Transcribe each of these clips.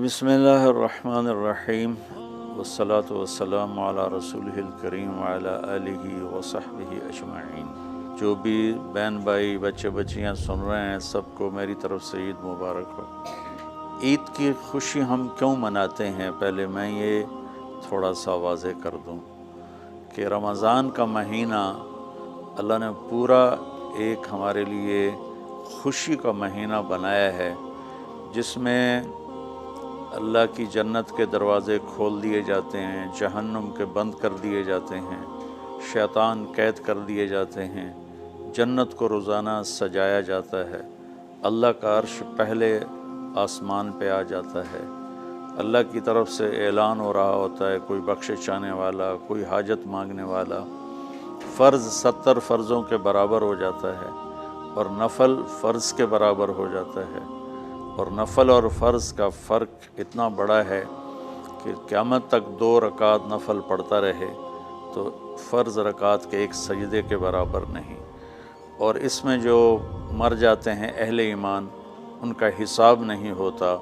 بسم اللہ الرحمن الرحیم والصلاة والسلام علی رسولہ الکریم وعلی آلہ وصحبہ اجمعین۔ جو بھی بہن بھائی بچے بچیاں سن رہے ہیں سب کو میری طرف سے عید مبارک ہو۔ عید کی خوشی ہم کیوں مناتے ہیں، پہلے میں یہ تھوڑا سا واضح کر دوں کہ رمضان کا مہینہ اللہ نے پورا ایک ہمارے لیے خوشی کا مہینہ بنایا ہے، جس میں اللہ کی جنت کے دروازے کھول دیے جاتے ہیں، جہنم کے بند کر دیے جاتے ہیں، شیطان قید کر دیے جاتے ہیں، جنت کو روزانہ سجایا جاتا ہے، اللہ کا عرش پہلے آسمان پہ آ جاتا ہے، اللہ کی طرف سے اعلان ہو رہا ہوتا ہے، کوئی بخشش چاہنے والا، کوئی حاجت مانگنے والا، فرض 70 فرضوں کے برابر ہو جاتا ہے اور نفل فرض کے برابر ہو جاتا ہے، اور نفل اور فرض کا فرق اتنا بڑا ہے کہ قیامت تک 2 رکعت نفل پڑھتا رہے تو فرض رکعت کے ایک سجدے کے برابر نہیں، اور اس میں جو مر جاتے ہیں اہل ایمان ان کا حساب نہیں ہوتا،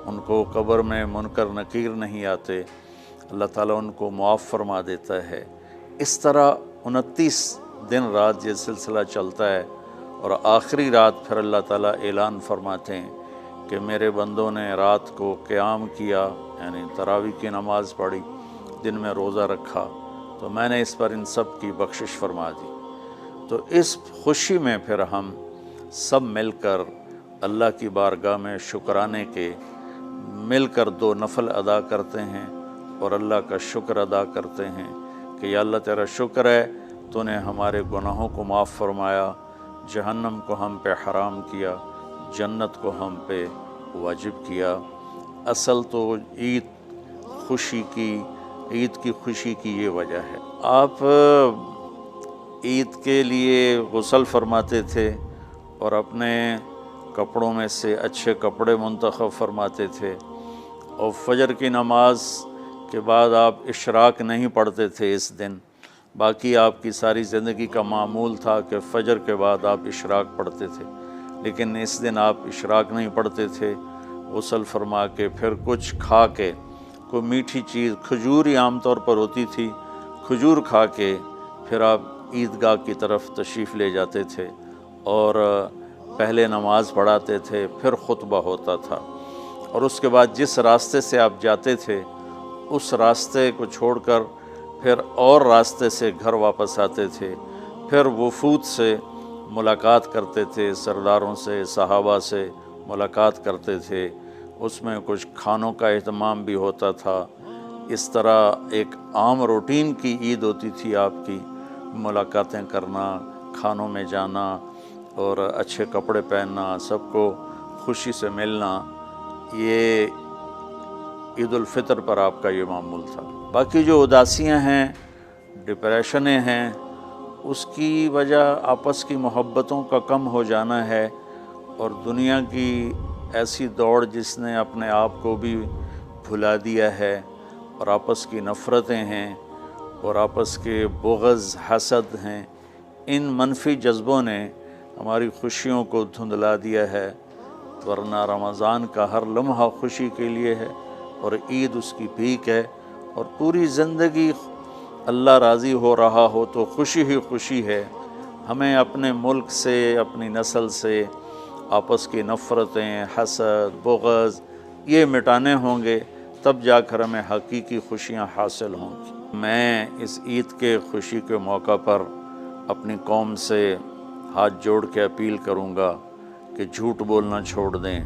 ان کو قبر میں منکر نکیر نہیں آتے، اللہ تعالیٰ ان کو معاف فرما دیتا ہے۔ اس طرح 29 دن رات یہ سلسلہ چلتا ہے، اور آخری رات پھر اللہ تعالیٰ اعلان فرماتے ہیں کہ میرے بندوں نے رات کو قیام کیا، یعنی تراویح کی نماز پڑھی، دن میں روزہ رکھا، تو میں نے اس پر ان سب کی بخشش فرما دی۔ تو اس خوشی میں پھر ہم سب مل کر اللہ کی بارگاہ میں شکرانے کے مل کر 2 نفل ادا کرتے ہیں اور اللہ کا شکر ادا کرتے ہیں کہ یا اللہ تیرا شکر ہے تو نے ہمارے گناہوں کو معاف فرمایا، جہنم کو ہم پہ حرام کیا، جنت کو ہم پہ واجب کیا۔ اصل تو عید کی خوشی کی یہ وجہ ہے۔ آپ عید کے لیے غسل فرماتے تھے اور اپنے کپڑوں میں سے اچھے کپڑے منتخب فرماتے تھے، اور فجر کی نماز کے بعد آپ اشراق نہیں پڑھتے تھے اس دن، باقی آپ کی ساری زندگی کا معمول تھا کہ فجر کے بعد آپ اشراق پڑھتے تھے، لیکن اس دن آپ اشراق نہیں پڑھتے تھے، غسل فرما کے پھر کچھ کھا کے، کوئی میٹھی چیز، کھجور ہی عام طور پر ہوتی تھی، کھجور کھا کے پھر آپ عیدگاہ کی طرف تشریف لے جاتے تھے اور پہلے نماز پڑھاتے تھے، پھر خطبہ ہوتا تھا، اور اس کے بعد جس راستے سے آپ جاتے تھے اس راستے کو چھوڑ کر پھر اور راستے سے گھر واپس آتے تھے، پھر وفود سے ملاقات کرتے تھے، سرداروں سے، صحابہ سے ملاقات کرتے تھے، اس میں کچھ کھانوں کا اہتمام بھی ہوتا تھا۔ اس طرح ایک عام روٹین کی عید ہوتی تھی آپ کی، ملاقاتیں کرنا، کھانوں میں جانا اور اچھے کپڑے پہننا، سب کو خوشی سے ملنا، یہ عید الفطر پر آپ کا یہ معمول تھا۔ باقی جو اداسیاں ہیں، ڈپریشنیں ہیں، اس کی وجہ آپس کی محبتوں کا کم ہو جانا ہے، اور دنیا کی ایسی دوڑ جس نے اپنے آپ کو بھی بھلا دیا ہے، اور آپس کی نفرتیں ہیں اور آپس کے بغض، حسد ہیں، ان منفی جذبوں نے ہماری خوشیوں کو دھندلا دیا ہے، ورنہ رمضان کا ہر لمحہ خوشی کے لیے ہے، اور عید اس کی بھیک ہے، اور پوری زندگی اللہ راضی ہو رہا ہو تو خوشی ہی خوشی ہے۔ ہمیں اپنے ملک سے، اپنی نسل سے آپس کی نفرتیں، حسد، بغض یہ مٹانے ہوں گے، تب جا کر ہمیں حقیقی خوشیاں حاصل ہوں گی۔ میں اس عید کے خوشی کے موقع پر اپنی قوم سے ہاتھ جوڑ کے اپیل کروں گا کہ جھوٹ بولنا چھوڑ دیں،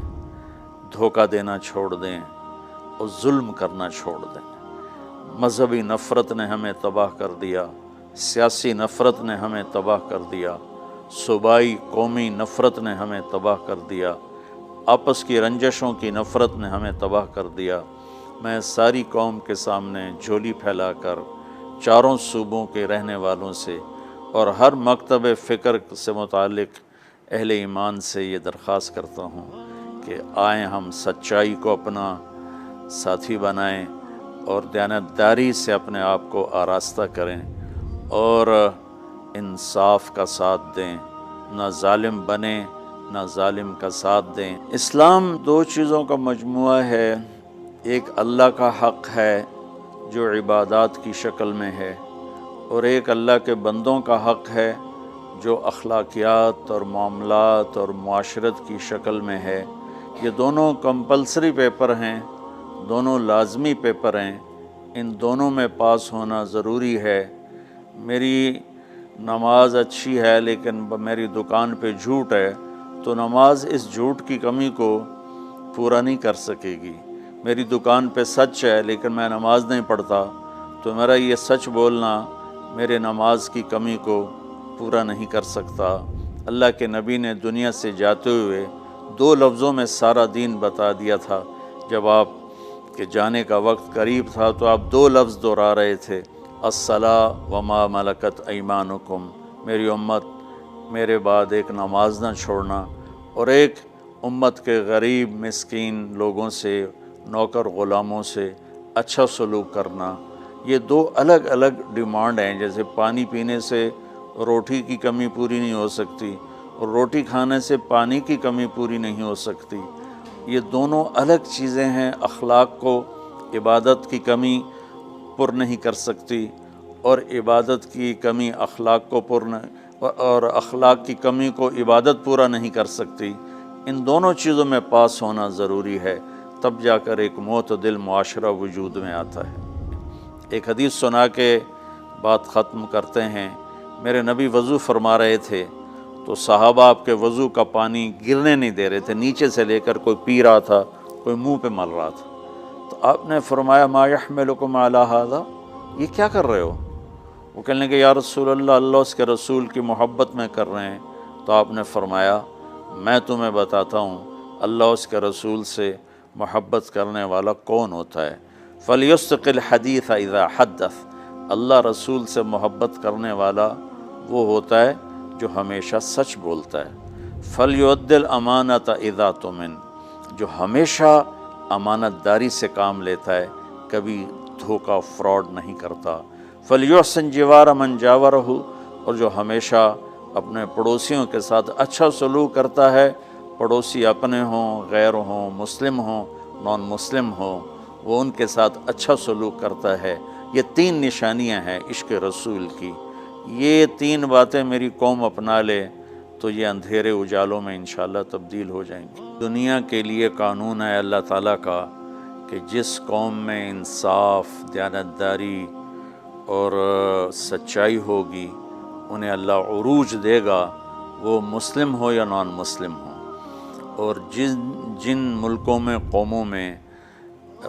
دھوکہ دینا چھوڑ دیں اور ظلم کرنا چھوڑ دیں۔ مذہبی نفرت نے ہمیں تباہ کر دیا، سیاسی نفرت نے ہمیں تباہ کر دیا، صوبائی قومی نفرت نے ہمیں تباہ کر دیا، آپس کی رنجشوں کی نفرت نے ہمیں تباہ کر دیا۔ میں ساری قوم کے سامنے جھولی پھیلا کر چاروں صوبوں کے رہنے والوں سے اور ہر مکتب فکر سے متعلق اہل ایمان سے یہ درخواست کرتا ہوں کہ آئیں ہم سچائی کو اپنا ساتھی بنائیں اور دیانتداری سے اپنے آپ کو آراستہ کریں اور انصاف کا ساتھ دیں، نہ ظالم بنیں نہ ظالم کا ساتھ دیں۔ اسلام 2 چیزوں کا مجموعہ ہے، ایک اللہ کا حق ہے جو عبادات کی شکل میں ہے، اور ایک اللہ کے بندوں کا حق ہے جو اخلاقیات اور معاملات اور معاشرت کی شکل میں ہے۔ یہ دونوں کمپلسری پیپر ہیں، دونوں لازمی پیپر ہیں، ان دونوں میں پاس ہونا ضروری ہے۔ میری نماز اچھی ہے لیکن میری دکان پہ جھوٹ ہے تو نماز اس جھوٹ کی کمی کو پورا نہیں کر سکے گی۔ میری دکان پہ سچ ہے لیکن میں نماز نہیں پڑھتا تو میرا یہ سچ بولنا میرے نماز کی کمی کو پورا نہیں کر سکتا۔ اللہ کے نبی نے دنیا سے جاتے ہوئے 2 لفظوں میں سارا دین بتا دیا تھا۔ جب آپ کے جانے کا وقت قریب تھا تو آپ 2 لفظ دہرا رہے تھے، الصلاۃ وما ملکت ایمانکم، میری امت میرے بعد ایک نماز نہ چھوڑنا، اور ایک امت کے غریب مسکین لوگوں سے، نوکر غلاموں سے اچھا سلوک کرنا۔ یہ 2 الگ الگ ڈیمانڈ ہیں۔ جیسے پانی پینے سے روٹی کی کمی پوری نہیں ہو سکتی اور روٹی کھانے سے پانی کی کمی پوری نہیں ہو سکتی، یہ دونوں الگ چیزیں ہیں۔ اخلاق کو عبادت کی کمی پر نہیں کر سکتی، اور عبادت کی کمی اخلاق کو اور اخلاق کی کمی کو عبادت پورا نہیں کر سکتی۔ ان دونوں چیزوں میں پاس ہونا ضروری ہے، تب جا کر ایک معتدل معاشرہ وجود میں آتا ہے۔ ایک حدیث سنا کے بات ختم کرتے ہیں۔ میرے نبی وضو فرما رہے تھے تو صحابہ آپ کے وضو کا پانی گرنے نہیں دے رہے تھے، نیچے سے لے کر کوئی پی رہا تھا، کوئی منہ پہ مل رہا تھا۔ تو آپ نے فرمایا ما یحملکم علی ھذا، یہ کیا کر رہے ہو؟ وہ کہنے لگے یا رسول اللہ، اللہ اس کے رسول کی محبت میں کر رہے ہیں۔ تو آپ نے فرمایا میں تمہیں بتاتا ہوں اللہ اس کے رسول سے محبت کرنے والا کون ہوتا ہے۔ فَلْيُصْدِقِ الْحَدِيثَ اِذَا حَدَّثَ، اللہ رسول سے محبت کرنے والا وہ ہوتا ہے جو ہمیشہ سچ بولتا ہے۔ فَلْيُؤَدِّ الْأَمَانَةَ اِذَا تُؤْمِنَ، جو ہمیشہ امانت داری سے کام لیتا ہے، کبھی دھوکہ فراڈ نہیں کرتا۔ فَلْيُحْسِنْ جِوَارَ مَنْ جَاوَرَهُ، اور جو ہمیشہ اپنے پڑوسیوں کے ساتھ اچھا سلوک کرتا ہے، پڑوسی اپنے ہوں، غیر ہوں، مسلم ہوں، نان مسلم ہوں، وہ ان کے ساتھ اچھا سلوک کرتا ہے۔ یہ 3 نشانیاں ہیں عشق رسول کی۔ یہ 3 باتیں میری قوم اپنا لے تو یہ اندھیرے اجالوں میں انشاءاللہ تبدیل ہو جائیں گی۔ دنیا کے لیے قانون ہے اللہ تعالیٰ کا کہ جس قوم میں انصاف، دیانتداری اور سچائی ہوگی انہیں اللہ عروج دے گا، وہ مسلم ہو یا نان مسلم ہو۔ اور جن ملکوں میں، قوموں میں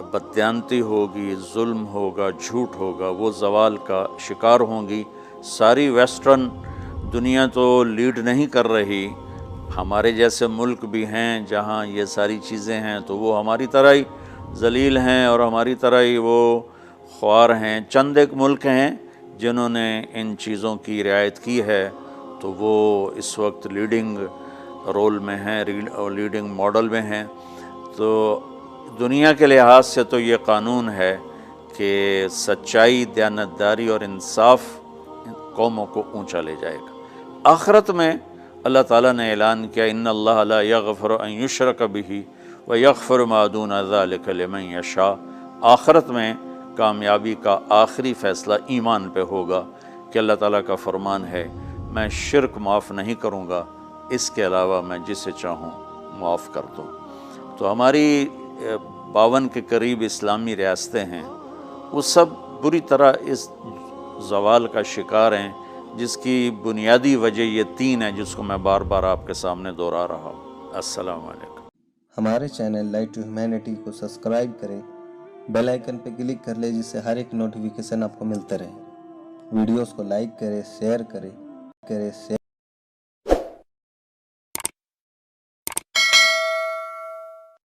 بددیانتی ہوگی، ظلم ہوگا، جھوٹ ہوگا، وہ زوال کا شکار ہوں گی۔ ساری ویسٹرن دنیا تو لیڈ نہیں کر رہی، ہمارے جیسے ملک بھی ہیں جہاں یہ ساری چیزیں ہیں تو وہ ہماری طرح ہی ذلیل ہیں اور ہماری طرح ہی وہ خوار ہیں۔ چند ایک ملک ہیں جنہوں نے ان چیزوں کی رعایت کی ہے تو وہ اس وقت لیڈنگ رول میں ہیں، لیڈنگ ماڈل میں ہیں۔ تو دنیا کے لحاظ سے تو یہ قانون ہے کہ سچائی، دیانتداری اور انصاف قوموں کو اونچا لے جائے گا۔ آخرت میں اللہ تعالیٰ نے اعلان کیا ان اللہ لا یغفر ان یشرک بہ ویغفر ما دون ذلک لمن یشاء۔ آخرت میں کامیابی کا آخری فیصلہ ایمان پہ ہوگا کہ اللہ تعالیٰ کا فرمان ہے میں شرک معاف نہیں کروں گا، اس کے علاوہ میں جسے چاہوں معاف کر دوں۔ تو ہماری 52 کے قریب اسلامی ریاستیں ہیں، وہ سب بری طرح اس زوال کا شکار ہیں، جس کی بنیادی وجہ یہ 3 ہیں جس کو میں بار بار آپ کے سامنے دہرا رہا ہوں۔ السلام علیکم۔ ہمارے چینل لائٹ ٹو ہیومینٹی کو سبسکرائب کریں، بیل آئیکن پہ کلک کر لیں جس سے ہر ایک نوٹیفیکیشن آپ کو ملتا رہے۔ ویڈیوز کو لائک کریں، شیئر کریں۔